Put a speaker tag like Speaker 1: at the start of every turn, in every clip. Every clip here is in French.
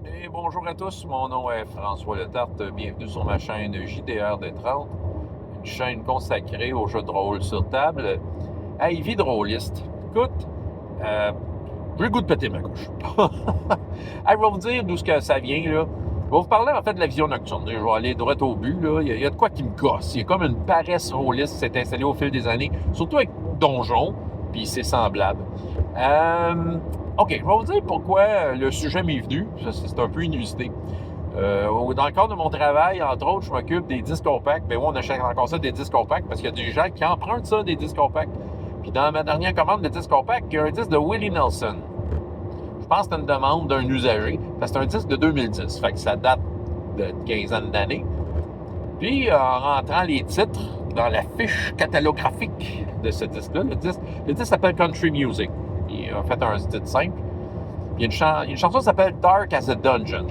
Speaker 1: Et bonjour à tous, mon nom est François Letarte. Bienvenue sur ma chaîne JDR des 30, une chaîne consacrée aux jeux de rôle sur table. Hey, vie de rôliste. Écoute, j'ai le goût de péter ma couche. Hey, je vais vous dire d'où ça vient, là. Je vais vous parler en fait de la vision nocturne. Je vais aller droit au but, là. Il y a de quoi qui me gosse. Il y a comme une paresse rôliste qui s'est installée au fil des années, surtout avec Donjon, puis c'est semblable. OK, je vais vous dire pourquoi le sujet m'est venu. C'est un peu inusité. Dans le cadre de mon travail, entre autres, je m'occupe des disques compacts. Ben oui, on achète encore ça des disques compacts parce qu'il y a des gens qui empruntent ça, des disques compacts. Puis dans ma dernière commande de disques compacts, il y a un disque de Willie Nelson. Je pense que c'est une demande d'un usager, parce que c'est un disque de 2010. Fait que ça date de quinzaine d'années. Puis, en rentrant les titres dans la fiche catalographique de ce disque-là, le disque s'appelle Country Music. Il a fait un titre simple. Il y a une chanson qui s'appelle Dark as a Dungeon.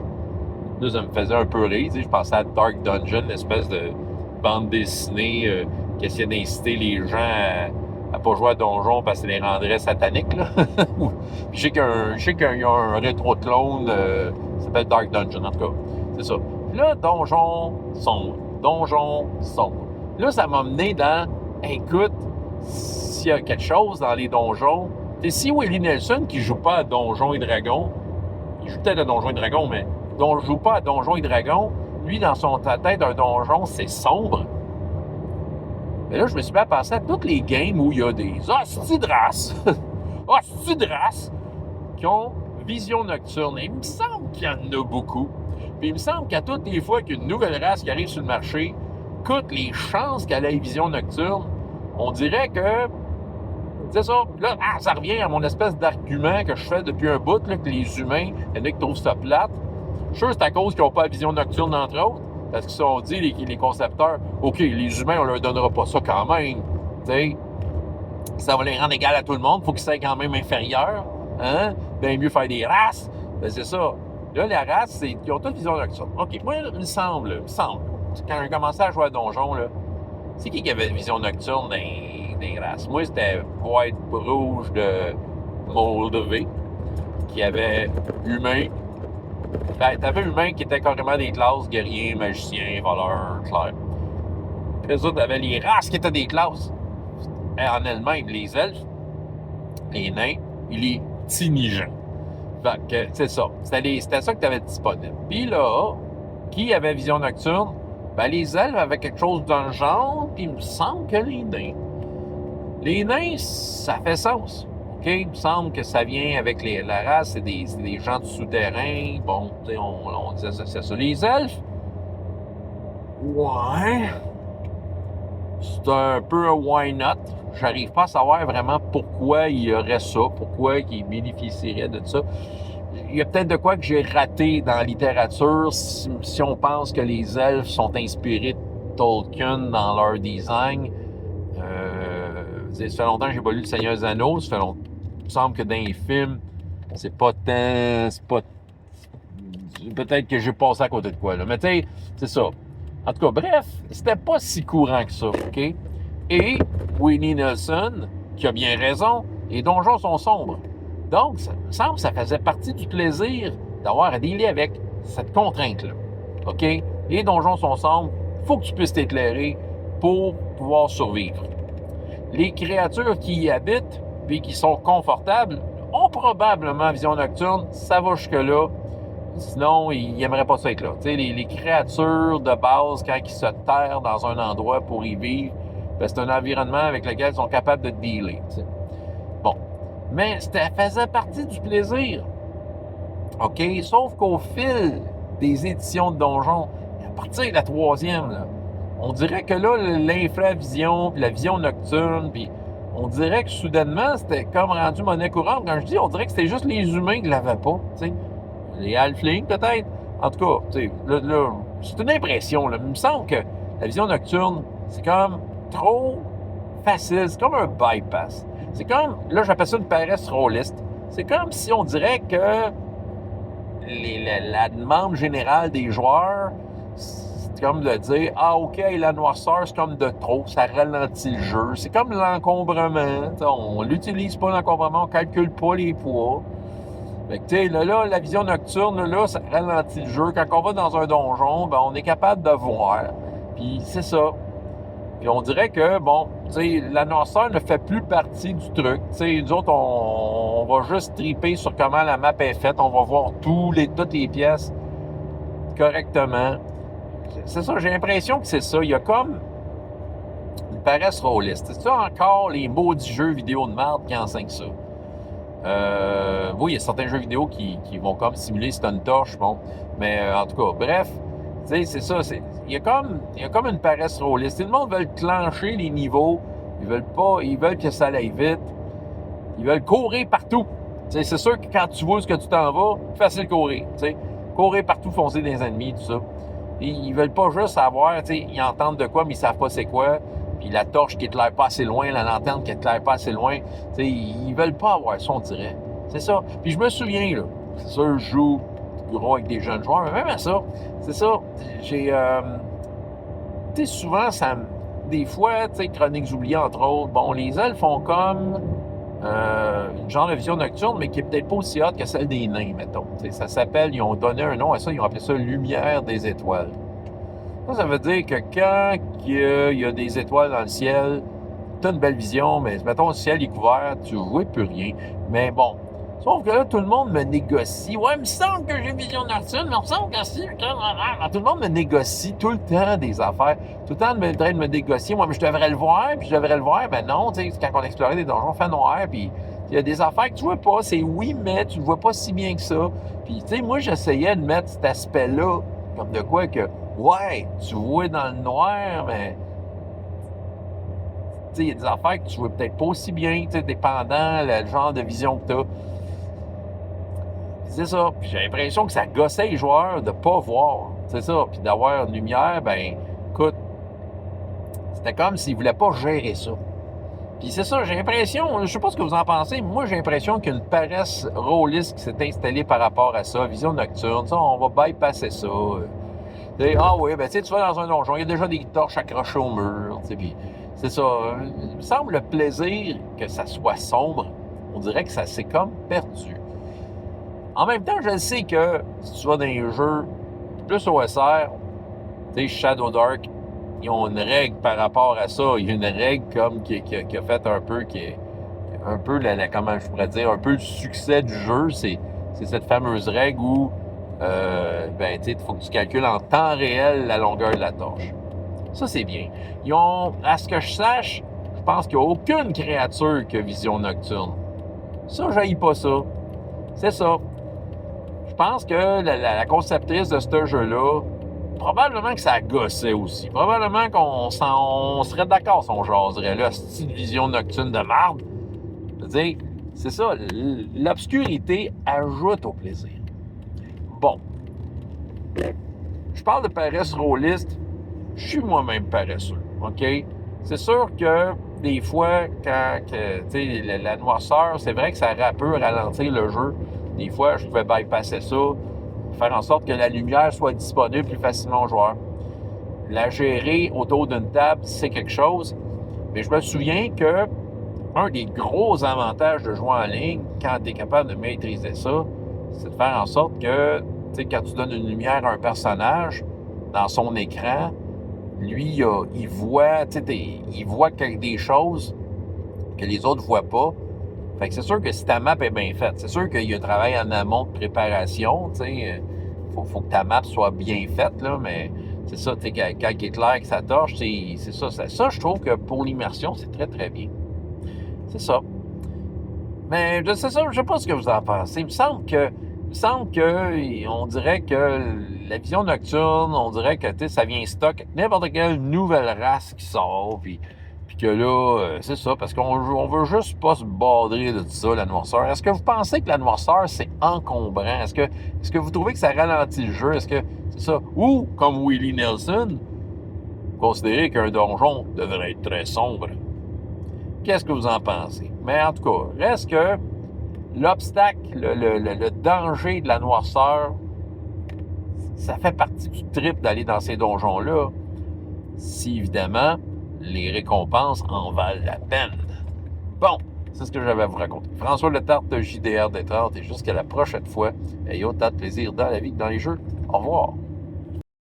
Speaker 1: Là, ça me faisait un peu rire. Je pensais à Dark Dungeon, l'espèce de bande dessinée qui essayait d'inciter les gens à pas jouer à Donjon parce que ça les rendrait sataniques. Là. Puis je sais qu'il y a un rétro-clone qui s'appelle Dark Dungeon, en tout cas. C'est ça. Puis là, Donjon sombre. Donjon sombre. Là, ça m'a mené dans, écoute, s'il y a quelque chose dans les donjons, si Willie Nelson, qui joue pas à Donjons et Dragons, il joue peut-être à Donjons et Dragons, mais ne joue pas à Donjons et Dragons, lui, dans son tête, un donjon, c'est sombre. Mais là, je me suis mis à penser à toutes les games où il y a des hosties de race, hosties de race, qui ont vision nocturne. Et il me semble qu'il y en a beaucoup. Puis il me semble qu'à toutes les fois qu'une nouvelle race qui arrive sur le marché, écoute, les chances qu'elle ait vision nocturne, on dirait que c'est ça. Là, ça revient à mon espèce d'argument que je fais depuis un bout, là, que les humains, il y en a qui trouvent ça plate. Je suis sûr que c'est à cause qu'ils n'ont pas la vision nocturne, entre autres. Parce qu'ils se sont dit, les concepteurs, OK, les humains, on leur donnera pas ça quand même. Tu sais, ça va les rendre égales à tout le monde. Il faut qu'ils soient quand même inférieurs. Hein? Bien mieux faire des races. Ben, c'est ça. Là, la race, ils ont toutes vision nocturne. OK, moi, il me semble, quand j'ai commencé à jouer à Donjon, là, c'est qui avait une vision nocturne des races? Moi, c'était Boîte Rouge de Moldavie, qui avait humain. Ben, t'avais humain qui était carrément des classes, guerriers, magiciens, voleurs, clairs. Puis eux autres, t'avais les races qui étaient des classes. En elles-mêmes, les elfes, les nains et les tinigens. Fait que, c'est ça. C'était ça que t'avais disponible. Puis là, qui avait vision nocturne? Ben, les elfes avaient quelque chose dans le genre, puis il me semble que les nains. Les nains, ça fait sens. OK? Il me semble que ça vient avec la race, c'est des gens du souterrain. Bon, on disait ça, c'est ça. Les elfes, ouais, c'est un peu un why not. J'arrive pas à savoir vraiment pourquoi il y aurait ça, pourquoi ils bénéficieraient de ça. Il y a peut-être de quoi que j'ai raté dans la littérature si on pense que les elfes sont inspirés de Tolkien dans leur design. Ça fait longtemps que j'ai pas lu Le Seigneur des Anneaux. Il me semble que dans les films, c'est pas tant. Peut-être que j'ai passé à côté de quoi, là. Mais tu sais, c'est ça. En tout cas, bref, c'était pas si courant que ça, OK? Et Willie Nelson, qui a bien raison, les donjons sont sombres. Donc, ça me semble que ça faisait partie du plaisir d'avoir à dealer avec cette contrainte-là. OK? Les donjons sont sombres, il faut que tu puisses t'éclairer pour pouvoir survivre. Les créatures qui y habitent et qui sont confortables ont probablement vision nocturne, ça va jusque-là. Sinon, ils n'aimeraient pas ça être là. Les créatures de base, quand ils se terrent dans un endroit pour y vivre, ben, c'est un environnement avec lequel ils sont capables de dealer. T'sais. Bon. Mais ça faisait partie du plaisir. OK? Sauf qu'au fil des éditions de Donjon, à partir de la troisième, là, on dirait que là, l'infravision, puis la vision nocturne, puis on dirait que soudainement, c'était comme rendu monnaie courante. Quand je dis, on dirait que c'était juste les humains qui l'avaient pas, tu sais. Les halflings, peut-être. En tout cas, tu sais, là, c'est une impression, là. Il me semble que la vision nocturne, c'est comme trop facile. C'est comme un bypass. C'est comme, là, j'appelle ça une paresse rôliste. C'est comme si on dirait que la demande générale des joueurs, c'est comme de dire, ah, OK, la noirceur, c'est comme de trop, ça ralentit le jeu. C'est comme l'encombrement. On l'utilise pas, l'encombrement, on calcule pas les poids. Fait que, tu sais, là, la vision nocturne, là, ça ralentit le jeu. Quand on va dans un donjon, ben, on est capable de voir. Puis c'est ça. Puis on dirait que, bon, tu sais, la noirceur ne fait plus partie du truc. Tu sais, nous autres, on va juste triper sur comment la map est faite. On va voir toutes les pièces correctement. C'est ça, j'ai l'impression que c'est ça. Il y a comme une paresse rôliste. C'est ça encore les maudits jeux vidéo de merde qui enseignent ça. Oui, il y a certains jeux vidéo qui vont comme simuler c'est une torche, bon. Mais en tout cas, bref, tu sais, c'est ça. Il y a comme une paresse rôliste. Tout le monde veut clencher les niveaux. Ils veulent que ça aille vite. Ils veulent courir partout. Tu sais, c'est sûr que quand tu vois où ce que tu t'en vas, facile courir. Tu sais, courir partout, foncer des ennemis, tout ça. Et ils veulent pas juste savoir, tu sais, ils entendent de quoi, mais ils savent pas c'est quoi. Puis la torche qui éclaire pas assez loin, la lanterne qui éclaire pas assez loin. Tu sais, ils veulent pas avoir ça, on dirait. C'est ça. Puis je me souviens, là, c'est sûr, je joue gros avec des jeunes joueurs, mais même à ça, c'est ça. J'ai, tu sais, souvent, des fois, tu sais, Chroniques oubliées, entre autres, bon, les elfes font comme une genre de vision nocturne, mais qui est peut-être pas aussi haute que celle des nains, mettons. Tu sais, ça s'appelle, ils ont donné un nom à ça, ils ont appelé ça Lumière des étoiles. Ça veut dire que quand il y a des étoiles dans le ciel, tu as une belle vision, mais mettons le ciel est couvert, tu vois plus rien. Mais bon, sauf que là, tout le monde me négocie. Ouais, il me semble que j'ai une vision nocturne, mais il me semble que si. Tout le monde me négocie tout le temps des affaires. Tout le temps en train de me négocier. Moi, mais je devrais le voir, puis je devrais le voir. Ben non, tu sais, quand on explorait des donjons fait noir, puis il y a des affaires que tu vois pas. C'est oui, mais tu le vois pas si bien que ça. Puis, tu sais, moi, j'essayais de mettre cet aspect-là, comme de quoi que, ouais, tu vois dans le noir, mais tu sais, il y a des affaires que tu vois peut-être pas aussi bien, tu sais, dépendant le genre de vision que tu as. C'est ça. Puis j'ai l'impression que ça gossait les joueurs de pas voir. C'est ça. Puis d'avoir une lumière, ben, écoute, c'était comme s'ils voulaient pas gérer ça. Puis c'est ça, j'ai l'impression, je sais pas ce que vous en pensez, mais moi j'ai l'impression qu'il y a une paresse rôliste qui s'est installée par rapport à ça. Vision nocturne, ça, on va bypasser ça. Ah oui, ben tu vas dans un donjon, il y a déjà des torches accrochées au mur. Puis c'est ça. Il me semble le plaisir que ça soit sombre, on dirait que ça s'est comme perdu. En même temps, je sais que si tu vas dans les jeux plus OSR, tu sais, Shadow Dark, ils ont une règle par rapport à ça. Il y a une règle comme qui a fait un peu, qui est un peu, comment je pourrais dire, un peu le succès du jeu. C'est cette fameuse règle où, ben, tu sais, il faut que tu calcules en temps réel la longueur de la torche. Ça, c'est bien. Ils ont, à ce que je sache, je pense qu'il n'y a aucune créature qui a vision nocturne. Ça, j'haïs pas ça. C'est ça. Je pense que la conceptrice de ce jeu-là, probablement que ça a gossé aussi. Probablement qu'on serait d'accord si on jaserait là, cette vision nocturne de marde. Je veux dire, c'est ça, l'obscurité ajoute au plaisir. Bon. Je parle de paresse rôliste, je suis moi-même paresseux, OK? C'est sûr que des fois, quand tu sais, la noirceur, c'est vrai que ça peut ralentir le jeu. Des fois, je pouvais bypasser ça, faire en sorte que la lumière soit disponible plus facilement aux joueurs. La gérer autour d'une table, c'est quelque chose. Mais je me souviens que un des gros avantages de jouer en ligne, quand tu es capable de maîtriser ça, c'est de faire en sorte que, tu sais, quand tu donnes une lumière à un personnage dans son écran, lui, il voit, tu sais, il voit des choses que les autres ne voient pas. Fait que c'est sûr que si ta map est bien faite, c'est sûr qu'il y a un travail en amont de préparation, tu sais, faut que ta map soit bien faite, là, mais c'est ça, tu sais, quand il est clair que ça torche, c'est ça. Ça, je trouve que pour l'immersion, c'est très, très bien. C'est ça. Mais c'est ça, je sais pas ce que vous en pensez. Il me semble que on dirait que la vision nocturne, on dirait que, tu sais, ça vient stock n'importe quelle nouvelle race qui sort, puis que là, c'est ça, parce qu'on veut juste pas se badrer de tout ça, la noirceur. Est-ce que vous pensez que la noirceur, c'est encombrant? Est-ce que vous trouvez que ça ralentit le jeu? Est-ce que c'est ça? Ou, comme Willie Nelson, vous considérez qu'un donjon devrait être très sombre? Qu'est-ce que vous en pensez? Mais en tout cas, reste que l'obstacle, le danger de la noirceur, ça fait partie du trip d'aller dans ces donjons-là. Si, évidemment, les récompenses en valent la peine. Bon, C'est ce que j'avais à vous raconter. François Letarte, JDR des 30, et jusqu'à la prochaine fois, ayez autant de plaisir dans la vie que dans les jeux. Au revoir.